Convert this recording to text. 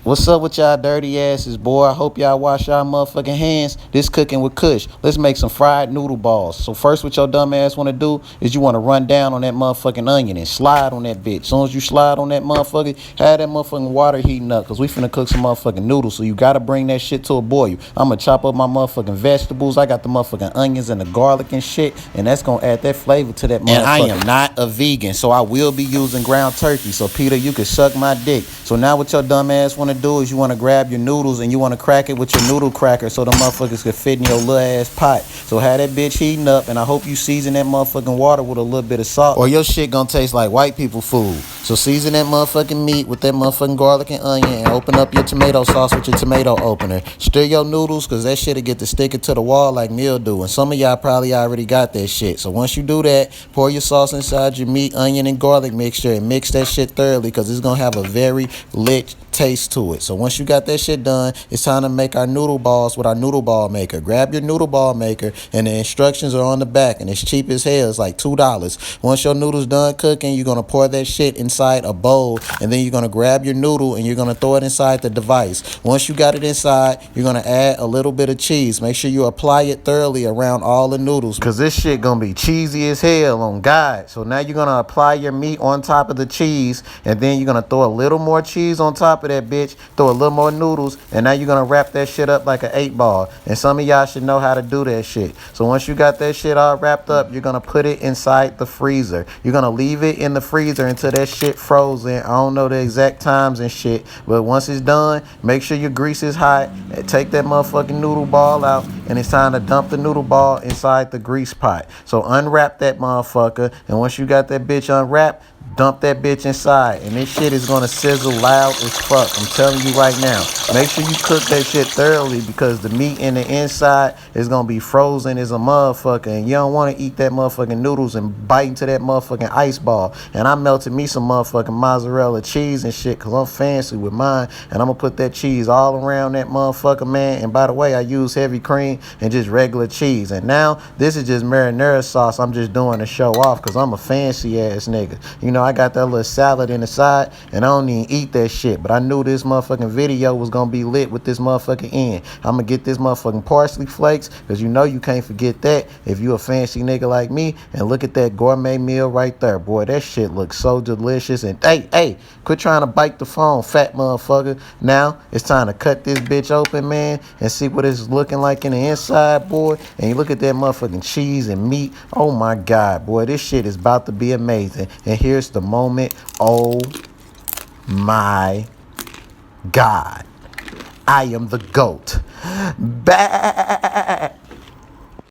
What's up with y'all dirty asses, boy? I hope y'all wash y'all motherfucking hands. This cooking with Kush. Let's make some fried noodle balls. So first what your dumb ass want to do is you want to run down on that motherfucking onion and slide on that bitch. As soon as you slide on that motherfucker, have that motherfucking water heating up because we finna cook some motherfucking noodles. So you got to bring that shit to a boil. I'm going to chop up my motherfucking vegetables. I got the motherfucking onions and the garlic and shit, and that's going to add that flavor to that motherfucker. And I am not a vegan, so I will be using ground turkey. So Peter, you can suck my dick. So now what your dumb ass want to do is you want to grab your noodles and you want to crack it with your noodle cracker so the motherfuckers can fit in your little ass pot. So have that bitch heating up, and I hope you season that motherfucking water with a little bit of salt, or your shit gonna taste like white people food. So season that motherfucking meat with that motherfucking garlic and onion, and open up your tomato sauce with your tomato opener. Stir your noodles, cause that shit'll get to sticking to the wall like mildew, and some of y'all probably already got that shit. So once you do that, pour your sauce inside your meat, onion, and garlic mixture and mix that shit thoroughly, cause it's gonna have a very lit taste to it. So once you got that shit done, it's time to make our noodle balls with our noodle ball maker. Grab your noodle ball maker, and the instructions are on the back, and it's cheap as hell. It's like $2. Once your noodles done cooking, you're gonna pour that shit inside a bowl, and then you're gonna grab your noodle and you're gonna throw it inside the device. Once you got it inside, you're gonna add a little bit of cheese. Make sure you apply it thoroughly around all the noodles, because this shit gonna be cheesy as hell on God. So now you're gonna apply your meat on top of the cheese, and then you're gonna throw a little more cheese on top of that bitch, throw a little more noodles, and now you're gonna wrap that shit up like an 8-ball. And some of y'all should know how to do that shit. So once you got that shit all wrapped up, you're gonna put it inside the freezer. You're gonna leave it in the freezer until that shit frozen. I don't know the exact times and shit, but once it's done, make sure your grease is hot, and take that motherfucking noodle ball out, and it's time to dump the noodle ball inside the grease pot. So unwrap that motherfucker, and once you got that bitch unwrapped, dump that bitch inside, and this shit is gonna sizzle loud as fuck. I'm telling you right now. Make sure you cook that shit thoroughly, because the meat in the inside is gonna be frozen as a motherfucker, and you don't want to eat that motherfucking noodles and bite into that motherfucking ice ball. And I melted me some motherfucking mozzarella cheese and shit, because I'm fancy with mine, and I'm gonna put that cheese all around that motherfucker, man. And by the way, I use heavy cream and just regular cheese. And now this is just marinara sauce. I'm just doing to show off, because I'm a fancy ass nigga. You know, I got that little salad in the side, and I don't even eat that shit, but I knew this motherfucking video was gonna be lit with this motherfucking end. I'm gonna get this motherfucking parsley flakes, because you know you can't forget that if you a fancy nigga like me. And look at that gourmet meal right there, boy. That shit looks so delicious. And hey, quit trying to bite the phone, fat motherfucker. Now it's time to cut this bitch open, man, and see what it's looking like in the inside, boy. And you look at that motherfucking cheese and meat. Oh my God, boy, this shit is about to be amazing. And here's the moment. Oh my God, I am the GOAT. Back.